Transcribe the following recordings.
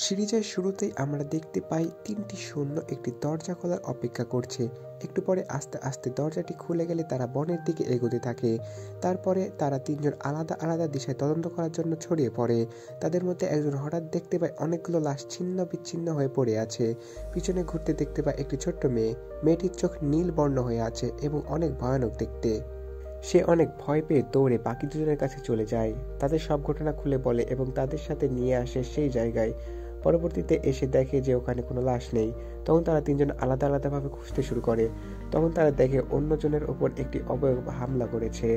সিরিজের শুরুতেই আমরা দেখতে পাই তিনটি সৈন্য একটি দরজা খোলার অপেক্ষা করছে। একটু পরে আস্তে আস্তে দরজাটি খুলে গেলে তারা বনের দিকে এগোতে থাকে। তারপরে তারা তিনজন আলাদা আলাদা দিশায় তদন্ত করার জন্য ছড়িয়ে পড়ে। তাদের মধ্যে একজন হঠাৎ দেখতে পায় অনেকগুলো লাশ ছিন্ন বিচ্ছিন্ন হয়ে পড়ে আছে। পিছনে ঘুরতে দেখতে পায় একটি ছোট্ট মেয়ে। মেয়েটির চোখ নীল বর্ণ হয়ে আছে এবং অনেক ভয়ানক দেখতে। সে অনেক ভয় পেয়ে দৌড়ে বাকি দুজনের কাছে চলে যায়, তাদের সব ঘটনা খুলে বলে এবং তাদের সাথে নিয়ে আসে সেই জায়গায়। পরবর্তীতে এসে দেখে যে ওখানে কোনো লাশ নেই। তখন তারা তিনজন আলাদা আলাদাভাবে খুঁজতে শুরু করে। তখন তারা দেখে অন্যজনের ওপর একটি অবয়ব হামলা করেছে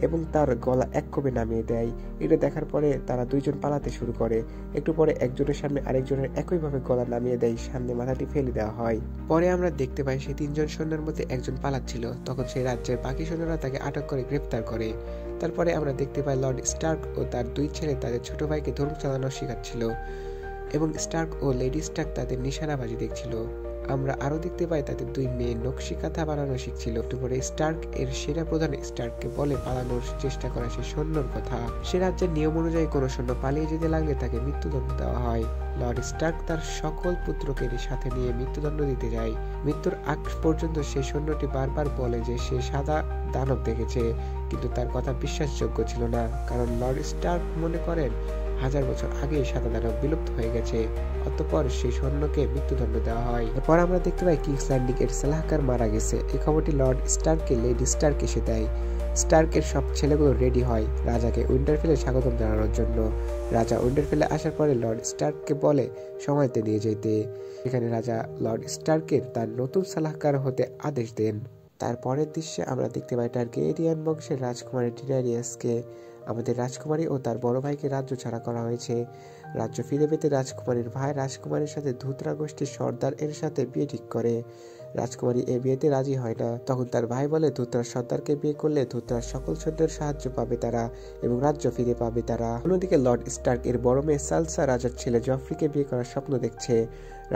এবং তার গলা এক কোপে নামিয়ে দেয়। এটা দেখার পরে তারা দুইজন পালাতে শুরু করে। একটু পরে একজনের সামনে আরেকজনের একইভাবে গলা নামিয়ে দেয়, সামনে মাথাটি ফেলে দেওয়া হয়। পরে আমরা দেখতে পাই সেই তিনজন সৈন্যের মধ্যে একজন পালাচ্ছিল। তখন সেই রাজ্যের বাকি সৈন্যরা তাকে আটক করে গ্রেফতার করে। তারপরে আমরা দেখতে পাই লর্ড স্টার্ক ও তার দুই ছেলে তাদের ছোট ভাইকে ধনুক চালানো শেখাচ্ছিল এবং স্টার্ক ও লেডি স্টার্ক তাদের নিশানাবাজি দেখছিল। আমরা আরো দেখতে পাই তাদের দুই মেয়ে নকশি কাঁথা বানানো শিখছিল। দুপুরে স্টার্ক এর সেনা প্রধান স্টার্ককে বলে পালানোর চেষ্টা করা সে সৈন্যর কথা। সে রাজ্যের নিয়ম অনুযায়ী কোনো সৈন্য পালিয়ে যেতে লাগলে তাকে মৃত্যুদণ্ড দেওয়া হয়। লর্ড স্টার্ক তার সকল পুত্রকে সাথে নিয়ে মৃত্যুদণ্ড দিতে যায়। মৃত্যুর আগ পর্যন্ত সে সৈন্যটি বারবার বলে যে সে সাদা দানব দেখেছে, কিন্তু তার কথা বিশ্বাসযোগ্য ছিল না, কারণ লর্ড স্টার্ক মনে করেন 1000 বছর আগে সাদা দানব বিলুপ্ত হয়ে গেছে। অতঃপর সেই সৈন্যকে মৃত্যুদণ্ড দেওয়া হয়। এরপর আমরা দেখতে পাই কিংস ল্যান্ডিং এর সালাহকার মারা গেছে। এই খবরটি লর্ড স্টার্ককে লেডি স্টার্ক এসে দেয়। স্টার্কের সব ছেলেগুলো রেডি হয় রাজাকে উইন্টারফেলে স্বাগতম জানানোর জন্য। রাজা উইন্টারফেলে আসার পরে লর্ড স্টার্ককে বলে সময়তে নিয়ে যেতে। এখানে রাজা লর্ড স্টার্কের তার নতুন সালাহকার হতে আদেশ দেন। তার পরের দৃশ্যে আমরা দেখতে পাই টারগেরিয়ান বংশের রাজকুমারী ডেনারিয়াসকে আমাদের রাজকুমারী ও তার বড় ভাইকে রাজ্য ছাড়া করা হয়েছে। রাজ্য ফিরে পেতে রাজকুমারীর ভাই রাজকুমারীর সাথে ধুতরা গোষ্ঠীর সর্দার এর সাথে বিয়ে ঠিক করে। রাজকুমারী এ বিয়েতে রাজি হয় না। তখন তার ভাই বলে ধুতরার সর্দারকে বিয়ে করলে ধুতরার সকল সৈন্যের সাহায্য পাবে তারা এবং রাজ্য ফিরে পাবে তারা। অন্যদিকে লর্ড স্টার্ক এর বড় মেয়ে সালসা রাজার ছেলে জফরিকে বিয়ে করার স্বপ্ন দেখছে।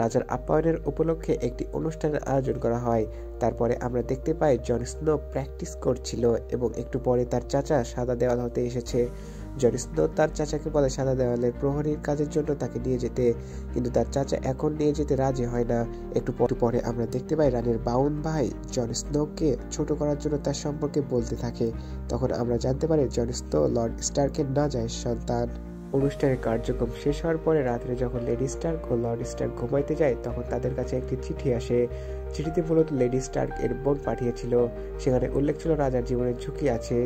রাজার আপ্যায়নের উপলক্ষে একটি অনুষ্ঠানের আয়োজন করা হয়। তারপরে আমরা দেখতে পাই জন স্নো প্র্যাকটিস করছিল এবং একটু পরে তার চাচা সাদা দেওয়াল হতে এসেছে। জন স্নো তার চাচাকে বলে সাদা দেওয়ালের প্রহরীর কাজের জন্য তাকে নিয়ে যেতে, কিন্তু তার চাচা এখন নিয়ে যেতে রাজি হয় না। একটু পরে আমরা দেখতে পাই রানীর বাউন ভাই জন স্নোকে ছোট করার জন্য তার সম্পর্কে বলতে থাকে। তখন আমরা জানতে পারি জন স্নো লর্ড স্টার্কের নাজায়েজ সন্তান। অনুষ্ঠানের কার্যক্রম শেষ হওয়ার পরে রাত্রে যখন লেডি স্টার্ক ও লর্ড স্টার্ক ঘুমাইতে যায়, তখন তাদের কাছে একটি চিঠি আসে। চিঠিতে মূলত লেডি স্টার্ক এর বোন পাঠিয়েছিল। সেখানে উল্লেখ ছিল রাজার জীবনের ঝুঁকি আছে।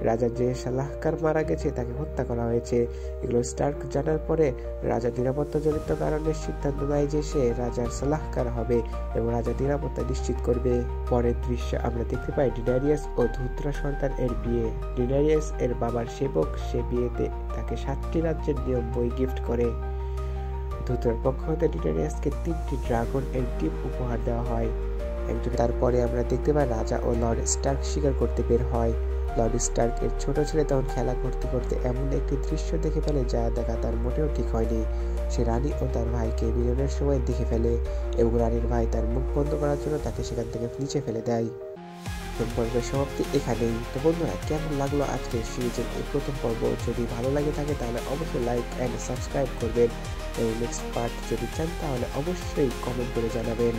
রাজার যে সালাহকার মারা গেছে তাকে হত্যা করা হয়েছে। এগুলো স্টার্ক জানার পরে রাজার নিরাপত্তাজনিত কারণে সিদ্ধান্ত নেয় যে সে রাজার সালাহকার হবে এবং রাজার নিরাপত্তা নিশ্চিত করবে। পরের দৃশ্যে আমরা দেখতে পাই ডেনারিয়াস ও ধুতরা সন্তান এর বিয়ে। ডেনারিয়াস এর বাবার সেবক সে বিয়েতে তাকে 7টি রাজ্যের নিয়ম বই গিফট করে। ধুতরার পক্ষ হতে ডেনারিয়াসকে 3টি ড্রাগন এর ডিম উপহার দেওয়া হয় একজন। তারপরে আমরা দেখতে পাই রাজা ও লর্ড স্টার্ক শিকার করতে বের হয়। লর্ড স্টার্ক এর ছোট ছেলে তখন খেলা করতে করতে এমন একটি দৃশ্য দেখে ফেলে যা দেখা তার মোটেও ঠিক হয়নি। সে রানী ও তার ভাইকে মিলনের সময় দেখে ফেলে এবং রানীর ভাই তার মুখ বন্ধ করার জন্য তাকে সেখান থেকে নিচে ফেলে দেয়। পর্বের সমাপ্তি এখানেই। তো বন্ধুরা, কেমন লাগলো আজকের সিরিজের এই প্রথম পর্ব? যদি ভালো লাগে থাকে তাহলে অবশ্যই লাইক অ্যান্ড সাবস্ক্রাইব করবেন এবং নেক্সট পার্ট যদি চান তাহলে অবশ্যই কমেন্ট করে জানাবেন।